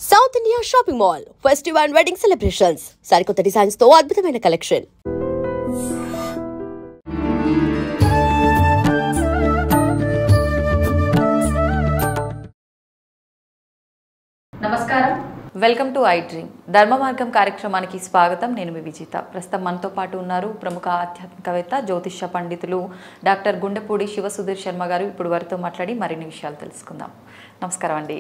South India shopping mall festival and wedding celebrations సరికొత్త designs తో అద్భుతమైన కలెక్షన్. నమస్కారం, వెల్కమ్ టు ఐ డ్రీమ్. ధర్మ మార్గం కార్యక్రమానికి స్వాగతం. నేను మీ విజిత. ప్రస్తుతం మనతో పాటు ఉన్నారు ప్రముఖ ఆధ్యాత్మికవేత్త, జ్యోతిష్య పండితులు డాక్టర్ గుండెపూడి శివసుధీర్ శర్మ గారు. ఇప్పుడు వారితో మాట్లాడి మరిన్ని విషయాలు తెలుసుకుందాం. నమస్కారం అండి.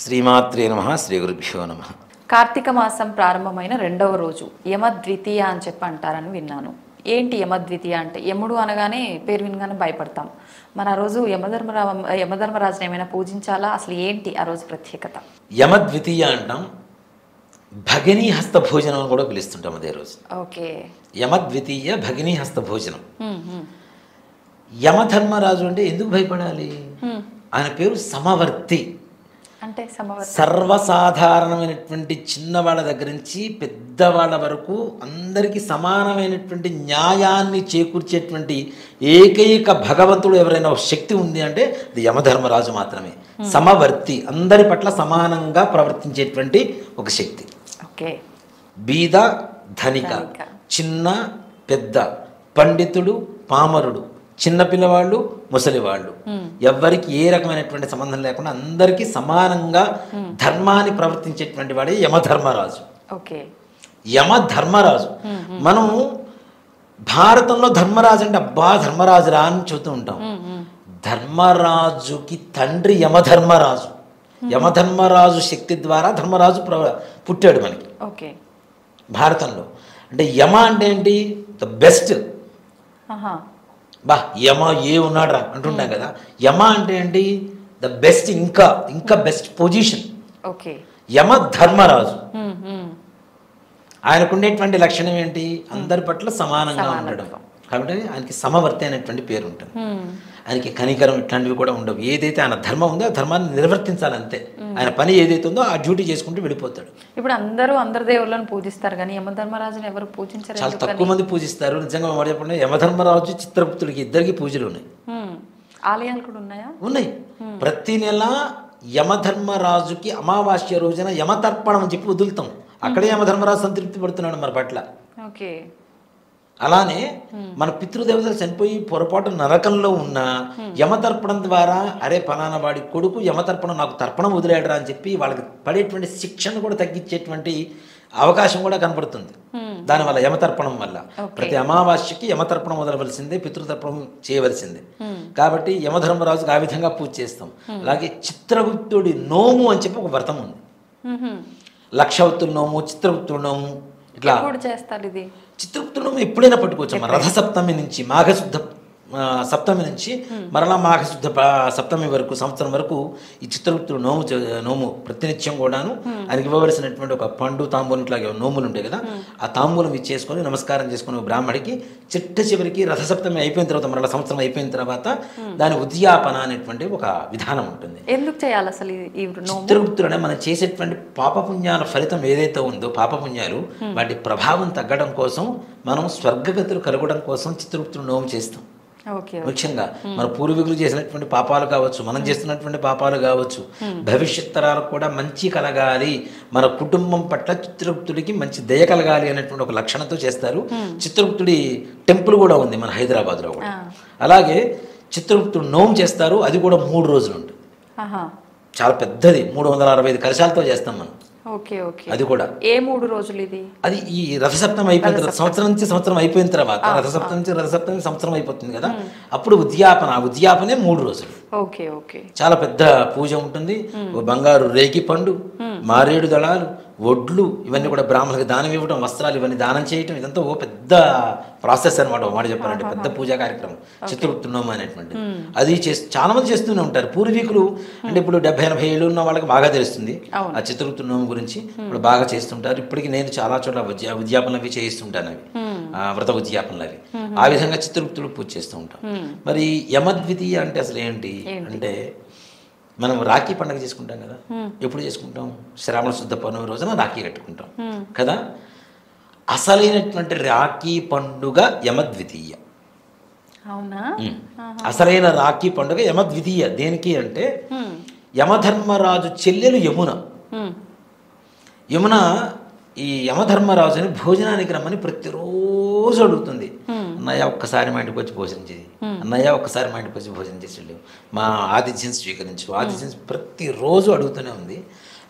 శ్రీమాత్రే నమః. శ్రీ గురుభ్యో నమః. కార్తీక మాసం ప్రారంభమైన రెండవ రోజు యమద్వితీయ అని చెప్పి అంటారని విన్నాను. ఏంటి యమద్వితీయ అంటే? యముడు అనగానే పేరు వినగానే భయపడతాం. మన ఆ రోజు యమధర్మరాజుని ఏమైనా పూజించాలా? అసలు ఏంటి ఆ రోజు ప్రత్యేకత? యమద్వితీయ అంటాం. భగినీ హస్త భోజనం అని కూడా పిలుస్తుంటాం అదే రోజు. ఓకే. యమద్వితీయ భగినీ హస్త భోజనం. యమధర్మరాజు అంటే ఎందుకు భయపడాలి? ఆయన పేరు సమవర్తి. అంటే సర్వసాధారణమైనటువంటి చిన్నవాళ్ళ దగ్గర నుంచి పెద్దవాళ్ళ వరకు అందరికీ సమానమైనటువంటి న్యాయాన్ని చేకూర్చేటువంటి ఏకైక భగవంతుడు ఎవరైనా ఒక శక్తి ఉంది అంటే అది యమధర్మరాజు మాత్రమే. సమవర్తి, అందరి పట్ల సమానంగా ప్రవర్తించేటువంటి ఒక శక్తి. ఓకే. బీద ధనిక, చిన్న పెద్ద, పండితుడు పామరుడు, చిన్న పిల్లవాళ్ళు ముసలివాళ్ళు, ఎవ్వరికి ఏ రకమైనటువంటి సంబంధం లేకుండా అందరికీ సమానంగా ధర్మాన్ని ప్రవర్తించేటువంటి వాడే యమధర్మరాజు. ఓకే. యమధర్మరాజు. మనం భారతంలో ధర్మరాజు అంటే అబ్బా ధర్మరాజురా అని చూస్తూ ఉంటాం. ధర్మరాజుకి తండ్రి యమధర్మరాజు. యమధర్మరాజు శక్తి ద్వారా ధర్మరాజు పుట్టాడు మనకి. ఓకే. భారతంలో అంటే యమ అంటే ఏంటి? The best. బా యమ ఏ ఉన్నాడురా అంటుంటాం కదా. యమ అంటే ఏంటి? ద బెస్ట్, ఇంకా బెస్ట్ పొజిషన్. ఓకే. యమ ధర్మరాజు. ఆయనకు ఉండేటువంటి లక్షణం ఏంటి? అందరి పట్ల సమానంగా ఉండడం. కాబట్టి ఆయనకి సమవర్తి అనేటువంటి పేరు ఉంటుంది. ఆయనకి కనికరం ఇట్లాంటివి కూడా ఉండవు. ఏదైతే ఆయన ధర్మం ఉందో ఆ ధర్మాన్ని నిర్వర్తించాలంతే. ఆయన పని ఏదైతే ఉందో ఆ డ్యూటీ చేసుకుంటూ వెళ్ళిపోతాడు. ఇప్పుడు అందరి దేవుళ్ళని పూజిస్తారు కానీ యమధర్మరాజుని ఎవరు పూజించారు? చాలా తక్కువ మంది పూజిస్తారు. నిజంగా మాట చెప్పండి, యమధర్మరాజు చిత్రగుప్తుడికి ఇద్దరికి పూజలు ఉన్నాయి. ఆలయాలు కూడా ఉన్నాయా? ఉన్నాయి. ప్రతి నెల యమధర్మరాజుకి అమావాస్య రోజున యమతర్పణం అని చెప్పి వదులుతాం. అక్కడే యమధర్మరాజు సంతృప్తి పడుతున్నాడు మన పట్ల. ఓకే. అలానే మన పితృదేవతలు చనిపోయి పొరపాటు నరకంలో ఉన్న యమతర్పణం ద్వారా అరే ఫలానా వాడి కొడుకు యమతర్పణం నాకు తర్పణం వదిలేడరా అని చెప్పి వాళ్ళకి పడేటువంటి శిక్షను కూడా తగ్గించేటువంటి అవకాశం కూడా కనపడుతుంది దానివల్ల, యమతర్పణం వల్ల. ప్రతి అమావాస్యకి యమతర్పణం వదలవలసిందే, పితృతర్పణం చేయవలసిందే. కాబట్టి యమధర్మరాజుకు ఆ విధంగా పూజ చేస్తాం. అలాగే చిత్రగుప్తుడి నోము అని చెప్పి ఒక వ్రతం ఉంది. లక్షవత్తుల నోము, చిత్రగుప్తుడి నోము, ఇట్లా చేస్తారు. ఇది చిత్రగుప్తుడు ఎప్పుడైనా పట్టుకోవచ్చు. రథసప్తమి నుంచి మాఘశుద్ధ సప్తమి నుంచి మరలా మాఘశుద్ధ సప్తమి వరకు, సంవత్సరం వరకు ఈ చిత్రగుప్తుడు నోము ప్రతినిత్యం కూడాను ఆయనకి ఇవ్వవలసినటువంటి ఒక పండు తాంబూలం ఇట్లాగే నోములు ఉంటాయి కదా, ఆ తాంబూలం ఇచ్చేసుకొని నమస్కారం చేసుకుని బ్రాహ్మడికి చివరికి రథసప్తమి అయిపోయిన తర్వాత, మరలా సంవత్సరం అయిపోయిన తర్వాత దాని ఉద్యాపన అనేటువంటి ఒక విధానం ఉంటుంది. ఎందుకు చేయాలి అసలు ఈ చిత్రగుప్తుడు అంటే మనం చేసేటువంటి పాపపుణ్యాల ఫలితం ఏదైతే ఉందో, పాపపుణ్యాలు వాటి ప్రభావం తగ్గడం కోసం, మనం స్వర్గగతులు కలగడం కోసం చిత్రగుప్తుడు నోము చేస్తాం. ముఖ్యంగా మన పూర్వీకులు చేసినటువంటి పాపాలు కావచ్చు, మనం చేస్తున్నటువంటి పాపాలు కావచ్చు, భవిష్యత్ తరాలకు కూడా మంచి కలగాలి, మన కుటుంబం పట్ల చిత్రగుప్తుడికి మంచి దయ కలగాలి అనేటువంటి ఒక లక్షణంతో చేస్తారు. చిత్రగుప్తుడి టెంపుల్ కూడా ఉంది మన హైదరాబాద్లో కూడా. అలాగే చిత్రగుప్తుడు నోము చేస్తారు. అది కూడా 3 రోజులు ఉంటుంది. చాలా పెద్దది, 365 కలశాలతో చేస్తాం మనం. అది కూడా ఏ 3 రోజులు? ఇది అది ఈ రథసప్తమి అయిపోయిన తర్వాత, సంవత్సరం నుంచి సంవత్సరం అయిపోయిన తర్వాత, రథసప్తమి నుంచి రథసప్తమి సంవత్సరం అయిపోతుంది కదా, అప్పుడు ఉద్యాపనే 3 రోజులు. చాలా పెద్ద పూజ ఉంటుంది. బంగారు రేగి పండు, మారేడు దళాలు, ఒడ్లు, ఇవన్నీ కూడా బ్రాహ్మణులకు దానం ఇవ్వడం, వస్త్రాలు ఇవన్నీ దానం చేయటం, ఇదంతా ఓ పెద్ద ప్రాసెస్ అనమాట. మాట చెప్పాలంటే పెద్ద పూజా కార్యక్రమం చిత్రగుప్తుడు నోము అనేటువంటి. అది చాలా మంది చేస్తూనే ఉంటారు పూర్వీకులు. అంటే ఇప్పుడు 70-80 ఏళ్ళు ఉన్న వాళ్ళకి బాగా తెలుస్తుంది ఆ చిత్రగుప్తుడు నోము గురించి. ఇప్పుడు బాగా చేస్తుంటారు. ఇప్పటికి నేను చాలా చోట్ల ఉద్యాపనలు అవి చేయిస్తుంటాను, అవి వ్రత ఉద్యాపనలు అవి. ఆ విధంగా చిత్రగుప్తుడు పూజ చేస్తూ ఉంటాం. మరి యమద్వితీయ అంటే అసలు ఏంటి అంటే, మనం రాఖీ పండుగ చేసుకుంటాం కదా. ఎప్పుడు చేసుకుంటాం? శ్రావణ శుద్ధ పౌర్ణమి రోజున రాఖీ కట్టుకుంటాం కదా. అసలైనటువంటి రాఖీ పండుగ యమద్వితీయ. అసలైన రాఖీ పండుగ యమద్వితీయ. దేనికి అంటే యమధర్మరాజు చెల్లెలు యమున, యమున ఈ యమధర్మరాజుని భోజనానికి రమ్మని ప్రతిరోజు అడుగుతుంది. అన్నయ్య ఒక్కసారి మా ఇంటికి వచ్చి భోజనం చేయి, అన్నయ్య ఒక్కసారి మా ఇంటికి వచ్చి భోజనం చేసి వెళ్ళు, మా ఆతిథ్యం స్వీకరించు, ఆతిథ్యం ప్రతిరోజు అడుగుతూనే ఉంది.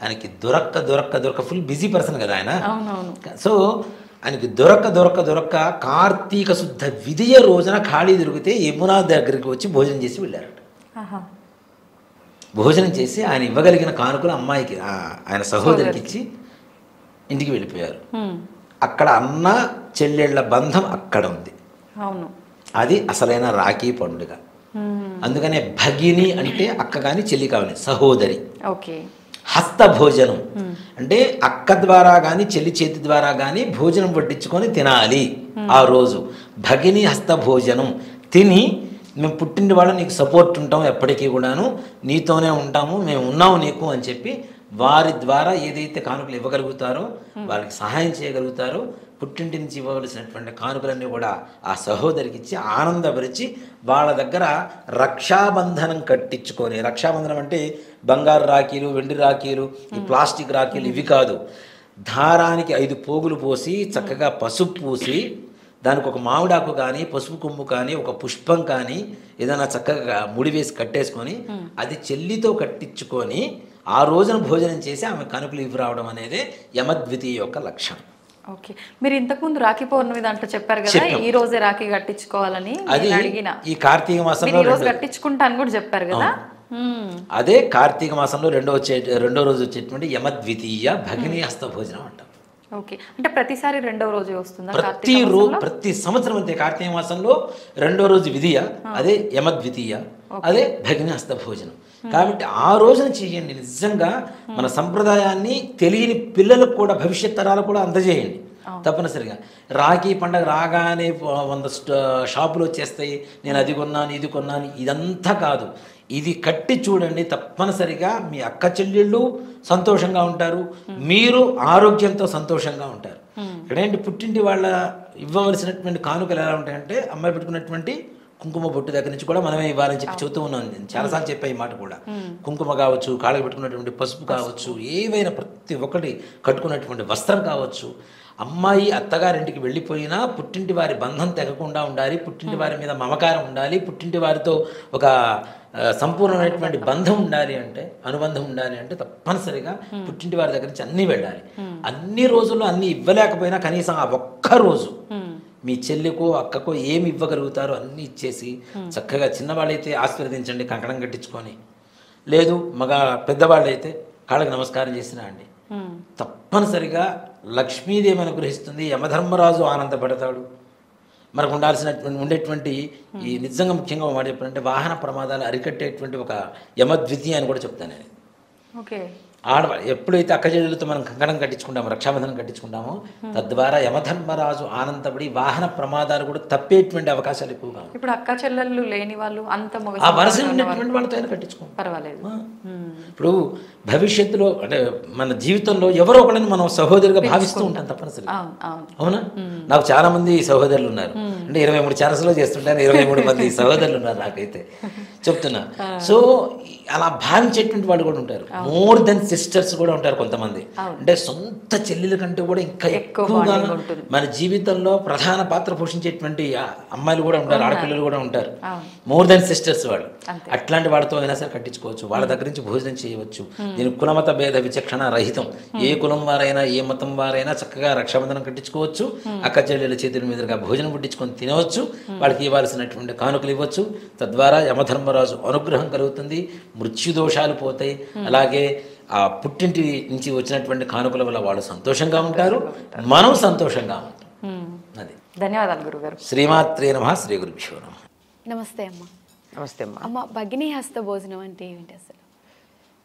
ఆయనకి దొరక్క ఫుల్ బిజీ పర్సన్ కదా ఆయన. సో ఆయనకి దొరక్క కార్తీక శుద్ధ విధియ రోజున ఖాళీ దొరికితే యమునా దగ్గరికి వచ్చి భోజనం చేసి వెళ్ళారట. భోజనం చేసి ఆయన ఇవ్వగలిగిన కానుకలు అమ్మాయికి, ఆయన సహోదరికి ఇచ్చి ఇంటికి వెళ్ళిపోయారు. అక్కడ అన్న చెల్లెళ్ళ బంధం అక్కడ ఉంది. అది అసలైన రాఖీ పండుగ. అందుకనే భగిని అంటే అక్క కానీ చెల్లి కావాలి, సహోదరి. హస్త భోజనం అంటే అక్క ద్వారా కానీ చెల్లి చేతి ద్వారా కానీ భోజనం వడ్డించుకొని తినాలి ఆ రోజు. భగిని హస్త భోజనం తిని మేము పుట్టిన వాళ్ళు నీకు సపోర్ట్ ఉంటాం, ఎప్పటికీ కూడాను నీతోనే ఉంటాము, మేము ఉన్నాము నీకు అని చెప్పి వారి ద్వారా ఏదైతే కానుకలు ఇవ్వగలుగుతారో, వాళ్ళకి సహాయం చేయగలుగుతారో, పుట్టింటి నుంచి ఇవ్వవలసినటువంటి కానుకలన్నీ కూడా ఆ సహోదరికి ఇచ్చి ఆనందపరిచి వాళ్ళ దగ్గర రక్షాబంధనం కట్టించుకొని, రక్షాబంధనం అంటే బంగారు రాఖీలు, వెండి రాఖీలు, ఈ ప్లాస్టిక్ రాఖీలు ఇవి కాదు, దారానికి 5 పోగులు పోసి చక్కగా పసుపు పూసి దానికి ఒక మామిడాకు కానీ పసుపు కొమ్ము కానీ ఒక పుష్పం కానీ ఏదైనా చక్కగా ముడివేసి కట్టేసుకొని అది చెల్లితో కట్టించుకొని ఆ రోజున భోజనం చేసి ఆమె కానుకలు ఇవి రావడం అనేది యమద్వితీయ యొక్క లక్షణం. ఓకే, మీరు ఇంతకుముందు రాఖీ పౌర్ణమి దాంట్లో చెప్పారు కదా, ఈ రోజే రాఖీ కట్టించుకోవాలని. అది ఈ కార్తీక మాసంలో కట్టించుకుంటాను కూడా చెప్పారు కదా. అదే కార్తీక మాసంలో రెండో రోజు వచ్చేటువంటి యమద్వితీయ భగిని హస్త భోజనం అంటాం. ఓకే, అంటే ప్రతిసారి రెండవ రోజు వస్తుందా? ప్రతి సంవత్సరం అంతే. కార్తీక మాసంలో రెండో రోజు విధియ, అదే యమద్వితీయ, అదే భగిని హస్త భోజనం. కాబట్టి ఆ రోజున చేయండి. నిజంగా మన సంప్రదాయాన్ని తెలియని పిల్లలకు కూడా, భవిష్యత్ తరాలకు కూడా అందజేయండి తప్పనిసరిగా. రాఖీ పండగ రాగానే 100 షాపులు వచ్చేస్తాయి, నేను అది కొన్నాను ఇది కొన్నాను, ఇదంతా కాదు. ఇది కట్టి చూడండి, తప్పనిసరిగా మీ అక్క చెల్లెళ్ళు సంతోషంగా ఉంటారు, మీరు ఆరోగ్యంతో సంతోషంగా ఉంటారు. ఇక్కడేంటి పుట్టింటి వాళ్ళ ఇవ్వవలసినటువంటి కానుకలు ఎలా ఉంటాయంటే, అమ్మాయి పెట్టుకున్నటువంటి కుంకుమ బొట్టు దగ్గర నుంచి కూడా మనమే ఇవ్వాలని చెప్పి చెబుతూ ఉన్నాను. నేను చాలాసార్లు చెప్పే ఈ మాట కూడా. కుంకుమ కావచ్చు, కాళ్ళకి పెట్టుకున్నటువంటి పసుపు కావచ్చు, ఏవైనా ప్రతి ఒక్కటి కట్టుకున్నటువంటి వస్త్రం కావచ్చు. అమ్మాయి అత్తగారింటికి వెళ్ళిపోయినా పుట్టింటి వారి బంధం తెగకుండా ఉండాలి, పుట్టింటి వారి మీద మమకారం ఉండాలి, పుట్టింటి వారితో ఒక సంపూర్ణమైనటువంటి బంధం ఉండాలి అంటే, అనుబంధం ఉండాలి అంటే తప్పనిసరిగా పుట్టింటి వారి దగ్గర నుంచి అన్నీ వెళ్ళాలి. అన్ని రోజుల్లో అన్నీ ఇవ్వలేకపోయినా కనీసం ఆ ఒక్క రోజు మీ చెల్లికో అక్కకో ఏమి ఇవ్వగలుగుతారో అన్నీ ఇచ్చేసి చక్కగా, చిన్నవాళ్ళైతే ఆశీర్వదించండి కంకణం కట్టించుకొని, లేదు పెద్దవాళ్ళైతే కాళ్ళకి నమస్కారం చేసినా అండి. తప్పనిసరిగా లక్ష్మీదేవి అనుగ్రహిస్తుంది, యమధర్మరాజు ఆనందపడతాడు. మనకు ఉండేటువంటి ఈ నిజంగా ముఖ్యంగా మాట చెప్పాలంటే వాహన ప్రమాదాలు అరికట్టేటువంటి ఒక యమద్వితీయ అని కూడా చెప్తాను నేను. ఓకే, ఆడవాళ్ళు ఎప్పుడైతే అక్క చెల్లెలతో మనం కంకణం కట్టించుకుంటామో, రక్షాబంధనం కట్టించుకుంటామో, తద్వారా యమధర్మరాజు ఆనందపడి వాహన ప్రమాదాలు కూడా తప్పేటువంటి అవకాశాలు ఎక్కువగా. ఇప్పుడు అక్క చెల్లెళ్ళు లేని వాళ్ళు అంత ఆ వరుస ఉన్నటువంటి వాళ్ళతో అయినా కట్టించుకోండి, పర్వాలేదు. ఇప్పుడు భవిష్యత్తులో అంటే మన జీవితంలో ఎవరో ఒకళ్ళని మనం సహోదరుగా భావిస్తూ ఉంటాం తప్పనిసరి. అవునా? నాకు చాలా మంది సహోదరులు ఉన్నారు. అంటే 23 ఛానల్స్లో చేస్తుంటాను, 23 మంది సహోదరులు ఉన్నారు నాకైతే చెప్తున్నా. సో అలా భావించేటువంటి వాళ్ళు కూడా ఉంటారు. మోర్ దెన్ సిస్టర్స్ కూడా ఉంటారు కొంతమంది. అంటే సొంత చెల్లెల కంటే కూడా ఇంకా ఎక్కువగా మన జీవితంలో ప్రధాన పాత్ర పోషించేటువంటి అమ్మాయిలు కూడా ఉంటారు, ఆడపిల్లలు కూడా ఉంటారు. మోర్ దెన్ సిస్టర్స్ వాళ్ళు. అట్లాంటి వాళ్ళతో అయినా సరే కట్టించుకోవచ్చు, వాళ్ళ దగ్గర నుంచి భోజనం చేయవచ్చు. దీని కులమత భేద విచక్షణ రహితం. ఏ కులం వారైనా ఏ మతం వారైనా చక్కగా రక్షాబంధనం కట్టించుకోవచ్చు, అక్క చెల్లెల చేతుల మీదుగా భోజనం పుట్టించుకొని తినవచ్చు, వాళ్ళకి ఇవ్వాల్సినటువంటి కానుకలు ఇవ్వచ్చు. తద్వారా యమధర్మరాజు అనుగ్రహం కలుగుతుంది, మృత్యుదోషాలు పోతాయి. అలాగే ఆ పుట్టింటి నుంచి వచ్చినటువంటి కానుకల వల్ల వాళ్ళు సంతోషంగా ఉంటారు, మనం సంతోషంగా ఉంటాం. అది. ధన్యవాదాలు గురుగారు. శ్రీమాత్రే నమః. శ్రీ గురుభ్యో నమః. నమస్తే అమ్మ. నమస్తే అమ్మ. అమ్మ, భగిని హస్త భోజనం అంటే ఏమిటి అసలు?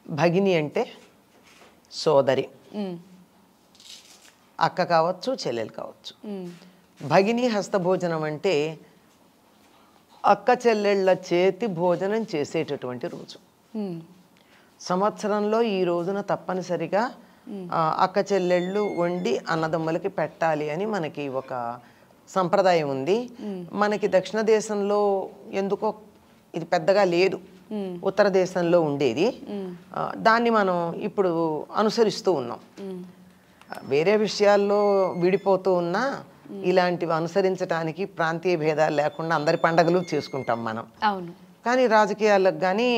భగిని అంటే సోదరి, అక్క కావచ్చు, చెల్లెలు కావచ్చు. భగిని హస్త భోజనం అంటే అక్క చెల్లెళ్ళ చేతి భోజనం చేసేటటువంటి రోజు. సంవత్సరంలో ఈ రోజున తప్పనిసరిగా అక్క చెల్లెళ్ళు వండి అన్నదమ్ములకి పెట్టాలి అని మనకి ఒక సంప్రదాయం ఉంది. మనకి దక్షిణ దేశంలో ఎందుకో ఇది పెద్దగా లేదు, ఉత్తర దేశంలో ఉండేది. దాన్ని మనం ఇప్పుడు అనుసరిస్తూ ఉన్నాం. వేరే విషయాల్లో విడిపోతూ ఉన్నా ఇలాంటివి అనుసరించడానికి ప్రాంతీయ భేదాలు లేకుండా అందరి పండగలు చేసుకుంటాం మనం. అవును. కానీ రాజకీయాలకు కానీ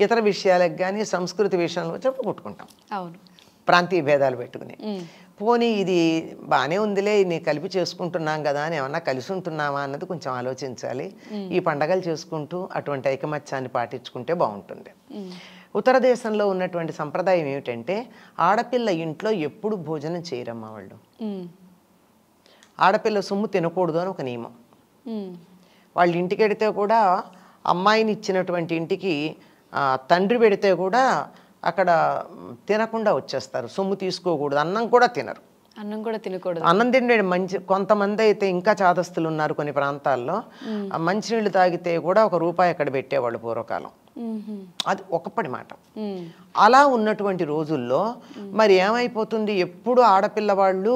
ఇతర విషయాలకు కానీ సంస్కృతి విషయంలో వచ్చి కొట్టుకుంటాం. అవును. ప్రాంతీయ భేదాలు పెట్టుకుని. పోనీ ఇది బాగానే ఉందిలే, నేను కలిపి చేసుకుంటున్నాం కదా అని ఏమన్నా కలిసి ఉంటున్నామా అన్నది కొంచెం ఆలోచించాలి. ఈ పండగలు చేసుకుంటూ అటువంటి ఐకమత్యాన్ని పాటించుకుంటే బాగుంటుంది. ఉత్తర దేశంలో ఉన్నటువంటి సంప్రదాయం ఏమిటంటే ఆడపిల్ల ఇంట్లో ఎప్పుడు భోజనం చేయరమ్మా వాళ్ళు. ఆడపిల్ల సొమ్ము తినకూడదు అని ఒక నియమం. వాళ్ళ ఇంటికి వెడితే కూడా అమ్మాయిని ఇచ్చినటువంటి ఇంటికి తండ్రి పెడితే కూడా అక్కడ తినకుండా వచ్చేస్తారు, సొమ్ము తీసుకోకూడదు, అన్నం కూడా తినరు. అన్నం కూడా తినకూడదు. అన్నం తిండే మంచి కొంతమంది అయితే ఇంకా చాదస్తులు ఉన్నారు కొన్ని ప్రాంతాల్లో. మంచినీళ్ళు తాగితే కూడా ₹1 అక్కడ పెట్టేవాళ్ళు పూర్వకాలం. అది ఒకప్పటి మాట. అలా ఉన్నటువంటి రోజుల్లో మరి ఏమైపోతుంది, ఎప్పుడు ఆడపిల్ల వాళ్ళు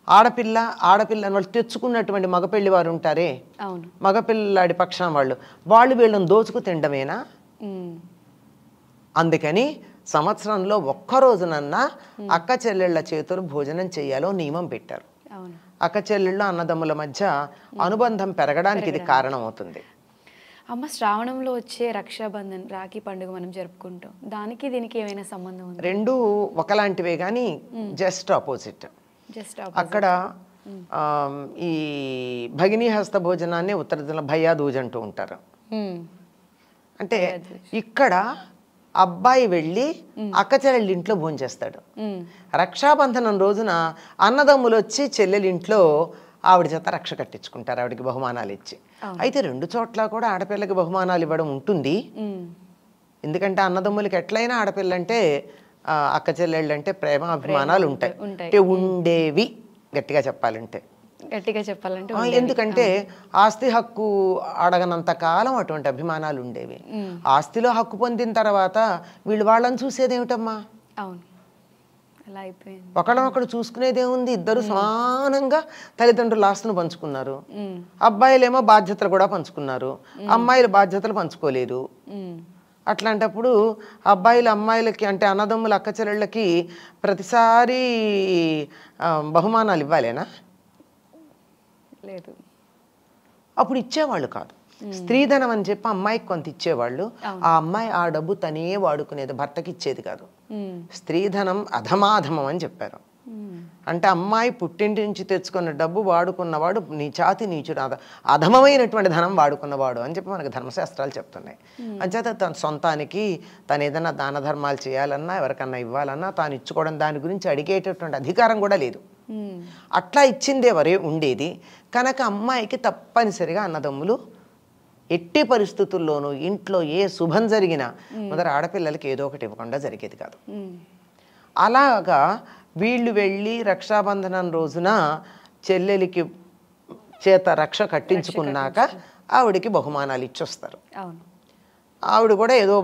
ఆడపిల్ల వాళ్ళు తెచ్చుకున్నటువంటి మగపెళ్లి వారు ఉంటారే, మగపిల్లాడి పక్షం వాళ్ళు వీళ్ళని దోచుకు తినడమేనా? అందుకని సంవత్సరంలో ఒక్కరోజునన్నా అక్క చెల్లెళ్ల చేతులు భోజనం చేయాలో నియమం పెట్టారు. అక్క చెల్లెళ్ళు అన్నదమ్ముల మధ్య అనుబంధం పెరగడానికి ఇది కారణం అవుతుంది. అమ్మ, శ్రావణంలో వచ్చే రక్షాబంధన్, రాఖీ పండుగ మనం జరుపుకుంటాం, దానికి దీనికి ఏమైనా సంబంధం ఉంది? రెండు ఒకలాంటివే కానీ జస్ట్ ఆపోజిట్. అక్కడ ఈ భగినీ హస్త భోజనాన్ని ఉత్తర భయ్యా దూజ్ అంటూ ఉంటారు. అంటే ఇక్కడ అబ్బాయి వెళ్ళి అక్క చెల్లెళ్ళ ఇంట్లో భోంచేస్తాడు. రక్షాబంధనం రోజున అన్నదమ్ములు వచ్చి చెల్లెలింట్లో ఆవిడ చేత రక్ష కట్టించుకుంటారు, ఆవిడకి బహుమానాలు ఇచ్చి. అయితే రెండు చోట్ల కూడా ఆడపిల్లకి బహుమానాలు ఇవ్వడం ఉంటుంది. ఎందుకంటే అన్నదమ్ములకి ఎట్లయినా ఆడపిల్ల అంటే అక్క చెల్లెళ్ళు అంటే ప్రేమ అభిమానాలు ఉంటాయి, అంటే ఉండేవి గట్టిగా చెప్పాలంటే. ఎందుకంటే ఆస్తి హక్కు అడగనంత కాలం అటువంటి అభిమానాలు ఉండేవి. ఆస్తిలో హక్కు పొందిన తర్వాత వీళ్ళు వాళ్ళని చూసేదేమిటమ్మా? ఒకళ్ళనొకడు చూసుకునేదేముంది? ఇద్దరు సమానంగా తల్లిదండ్రుల ఆస్తును పంచుకున్నారు. అబ్బాయిలేమో బాధ్యతలు కూడా పంచుకున్నారు, అమ్మాయిలు బాధ్యతలు పంచుకోలేరు. అట్లాంటప్పుడు అమ్మాయిలకి అంటే అన్నదమ్ముల అక్క చెల్లెళ్ళకి ప్రతిసారి బహుమానాలు ఇవ్వాలేనా? లేదు. అప్పుడు ఇచ్చేవాళ్ళు కాదు. స్త్రీధనం అని చెప్పి అమ్మాయికి కొంత ఇచ్చేవాళ్ళు. ఆ అమ్మాయి ఆ డబ్బు తనే వాడుకునేది, భర్తకి ఇచ్చేది కాదు. స్త్రీధనం అధమాధమం అని చెప్పారు. అంటే అమ్మాయి పుట్టింటి నుంచి తెచ్చుకున్న డబ్బు వాడుకున్నవాడు నీచాతి నీచుడు, అధమమైనటువంటి ధనం వాడుకున్నవాడు అని చెప్పి మనకు ధర్మశాస్త్రాలు చెప్తున్నాయి. అంచేత తన సొంతానికి తను ఏదైనా దాన ధర్మాలు చేయాలన్నా ఎవరికన్నా ఇవ్వాలన్నా తాను ఇచ్చుకోవడం, దాని గురించి అడిగేటటువంటి అధికారం కూడా లేదు. అట్లా ఇచ్చిందే వరే ఉండేది కనుక అమ్మాయికి తప్పనిసరిగా అన్నదమ్ములు ఎట్టి పరిస్థితుల్లోనూ ఇంట్లో ఏ శుభం జరిగినా మొదట ఆడపిల్లలకి ఏదో ఒకటి ఇవ్వకుండా జరిగేది కాదు. అలాగా వీళ్ళు వెళ్ళి రక్షాబంధనం రోజున చెల్లెలికి చేత రక్ష కట్టించుకున్నాక ఆవిడికి బహుమానాలు ఇచ్చొస్తారు. ఆవిడ కూడా ఏదో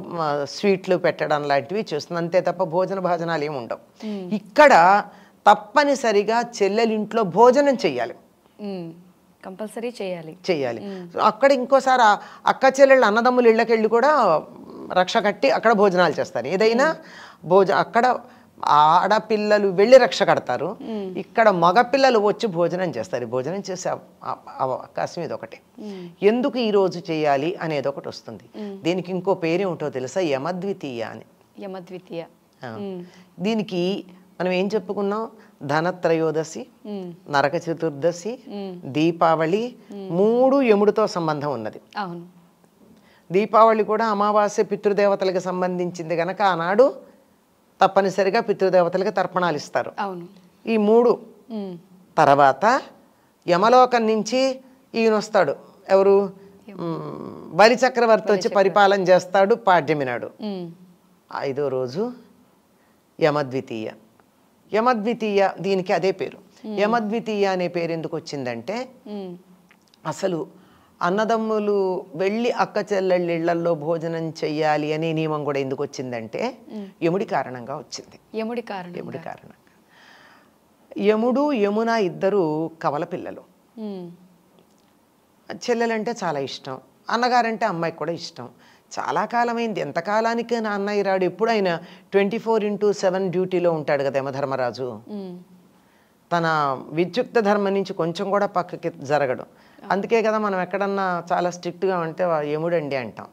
స్వీట్లు పెట్టడం లాంటివి చేస్తుంది, అంతే తప్ప భోజన భాజనాలు ఏమి ఉండవు. ఇక్కడ తప్పనిసరిగా చెల్లెలింట్లో భోజనం చెయ్యాలి, కంపల్సరీ చెయ్యాలి. అక్కడ ఇంకోసారి అక్క చెల్లెళ్ళు అన్నదమ్ములు ఇళ్ళకెళ్ళి కూడా రక్ష కట్టి అక్కడ భోజనాలు చేస్తారు. ఏదైనా అక్కడ ఆడపిల్లలు వెళ్ళి రక్ష కడతారు, ఇక్కడ మగపిల్లలు వచ్చి భోజనం చేస్తారు. భోజనం చేసే అవకాశం ఇది ఒకటి. ఎందుకు ఈ రోజు చేయాలి అనేది ఒకటి వస్తుంది. దీనికి ఇంకో పేరు ఏమిటో తెలుసా? యమద్వితీయ అని. దీనికి మనం ఏం చెప్పుకున్నాం? ధనత్రయోదశి, నరక చతుర్దశి, దీపావళి, 3 యముడితో సంబంధం ఉన్నది. దీపావళి కూడా అమావాస్య పితృదేవతలకు సంబంధించింది గనక ఆనాడు తప్పనిసరిగా పితృదేవతలకి తర్పణాలు ఇస్తారు. ఈ 3 తర్వాత యమలోకం నుంచి ఈయన వస్తాడు. ఎవరు? బలి చక్రవర్తి వచ్చి పరిపాలన చేస్తాడు పాడ్యమి నాడు. 5వ రోజు యమద్వితీయ. యమద్వితీయ దీనికి అదే పేరు. యమద్వితీయ అనే పేరు ఎందుకు వచ్చిందంటే అసలు అన్నదమ్ములు వెళ్ళి అక్క చెల్లెళ్ళ ఇళ్లలో భోజనం చెయ్యాలి అనే నియమం కూడా ఎందుకు వచ్చిందంటే యముడి కారణంగా వచ్చింది. యముడి కారణంగా. యముడు యమున ఇద్దరు కవల పిల్లలు. చెల్లెలంటే చాలా ఇష్టం, అన్నగారంటే అమ్మాయికి కూడా ఇష్టం. చాలా కాలమైంది, ఎంత కాలానికి అన్నయ్య రాడు. ఎప్పుడు ఆయన 24/7 డ్యూటీలో ఉంటాడు కదా యమధర్మరాజు. తన విద్యుక్త ధర్మం నుంచి కొంచెం కూడా పక్కకి జరగడు. అందుకే కదా మనం ఎక్కడన్నా చాలా స్ట్రిక్ట్గా ఉంటే యముడండి అంటాం.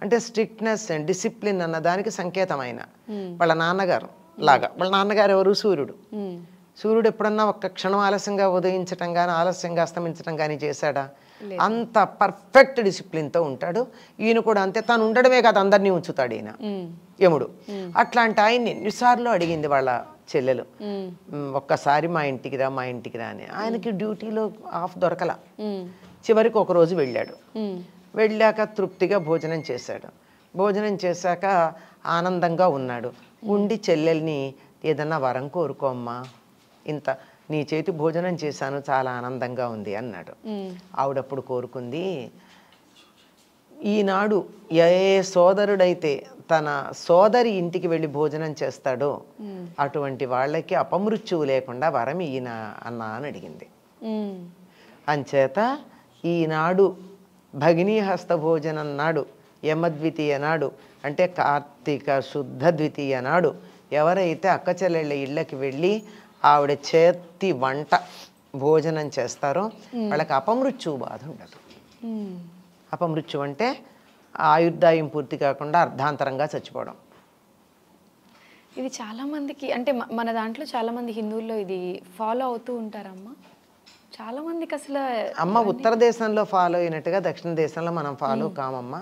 అంటే స్ట్రిక్ట్నెస్ డిసిప్లిన్ అన్న దానికి సంకేతమైన వాళ్ళ నాన్నగారు లాగా. వాళ్ళ నాన్నగారు ఎవరు? సూర్యుడు. సూర్యుడు ఎప్పుడన్నా ఒక్క క్షణం ఆలస్యంగా ఉదయించటం కానీ ఆలస్యంగా అస్తమించటం కానీ చేశాడా? అంత పర్ఫెక్ట్ డిసిప్లిన్తో ఉంటాడు. ఈయన కూడా అంతే. తను ఉండడమే కాదు, అందరినీ ఉంచుతాడు ఈయన యముడు. అట్లాంటి ఆయన్ని ఎన్నిసార్లు అడిగింది వాళ్ళ చెల్లెలు, ఒక్కసారి మా ఇంటికి రా, మా ఇంటికి రా అని. ఆయనకి డ్యూటీలో ఆఫ్ దొరకల. చివరికి ఒకరోజు వెళ్ళాడు. వెళ్ళాక తృప్తిగా భోజనం చేశాడు. భోజనం చేశాక ఆనందంగా ఉన్నాడు. ఉండి చెల్లెల్ని ఏదన్నా వరం కోరుకోమ్మా, ఇంత నీ చేతి భోజనం చేశాను, చాలా ఆనందంగా ఉంది అన్నాడు. ఆవిడప్పుడు కోరుకుంది, ఈనాడు ఏ సోదరుడైతే తన సోదరి ఇంటికి వెళ్ళి భోజనం చేస్తాడో అటువంటి వాళ్ళకి అపమృత్యువు లేకుండా వరం ఈయన అన్నా అని అడిగింది. అంచేత ఈనాడు భగినీ హస్త భోజనం నాడు, యమద్వితీయ నాడు, అంటే కార్తీక శుద్ధ ద్వితీయ నాడు ఎవరైతే అక్క చెల్లెళ్ళ ఇళ్ళకి వెళ్ళి ఆవిడ చేతి వంట భోజనం చేస్తారో వాళ్ళకి అపమృత్యువు బాధ ఉండదు. అపమృత్యు అంటే ఆయుర్దాయం పూర్తి కాకుండా అర్ధాంతరంగా చచ్చిపోవడం. ఇది చాలా మందికి, అంటే మన దాంట్లో చాలా మంది హిందువుల్లో ఇది ఫాలో అవుతూ ఉంటారమ్మా. చాలా మందికి అసలు అమ్మ ఉత్తర దేశంలో ఫాలో అయినట్టుగా దక్షిణ దేశంలో మనం ఫాలో కామమ్మా.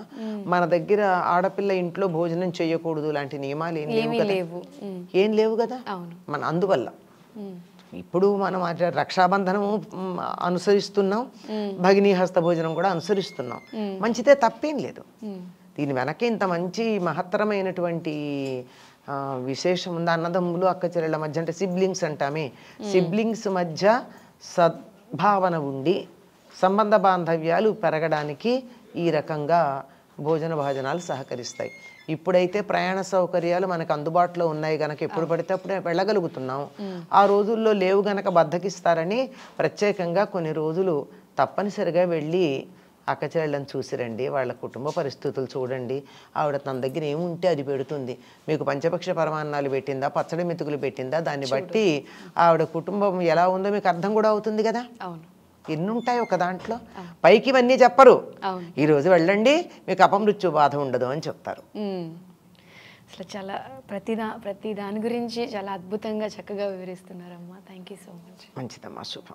మన దగ్గర ఆడపిల్ల ఇంట్లో భోజనం చేయకూడదు లాంటి నియమాలు ఏం లేవు కదా మన. అందువల్ల ఇప్పుడు మనం రక్షాబంధనం అనుసరిస్తున్నాం, భగినీ హస్త భోజనం కూడా అనుసరిస్తున్నాం. మంచిదే, తప్పేం లేదు. దీని వెనక ఇంత మంచి మహత్తరమైనటువంటి విశేషం ఉంది. అన్నదమ్ములు అక్క చెల్లెళ్ళ మధ్య, అంటే సిబ్లింగ్స్ అంటామే, సిబ్లింగ్స్ మధ్య సద్భావన ఉండి సంబంధ బాంధవ్యాలు పెరగడానికి ఈ రకంగా భోజన భాజనాలు సహకరిస్తాయి. ఇప్పుడైతే ప్రయాణ సౌకర్యాలు మనకు అందుబాటులో ఉన్నాయి గనక ఎప్పుడు పడితే అప్పుడే వెళ్ళగలుగుతున్నాం. ఆ రోజుల్లో లేవు గనక బద్దకిస్తారని ప్రత్యేకంగా కొన్ని రోజులు తప్పనిసరిగా వెళ్ళి అక్కచెల్లెళ్ళని చూసిరండి, వాళ్ళ కుటుంబ పరిస్థితులు చూడండి, ఆవిడ తన దగ్గర ఏముంటే అది పెడుతుంది, మీకు పంచపక్ష పరమాన్నాలు పెట్టిందా, పచ్చడి మెతుకులు పెట్టిందా, దాన్ని బట్టి ఆవిడ కుటుంబం ఎలా ఉందో మీకు అర్థం కూడా అవుతుంది కదా. ఎన్ని ఉంటాయి ఒక దాంట్లో. పైకి ఇవన్నీ చెప్పరు, ఈరోజు వెళ్ళండి మీకు అపమృత్యు బాధ ఉండదు అని చెప్తారు. అసలు చాలా ప్రతి దాని గురించి చాలా అద్భుతంగా చక్కగా వివరిస్తున్నారమ్మా. Thank you so much. మంచిదమ్మా, శుభం.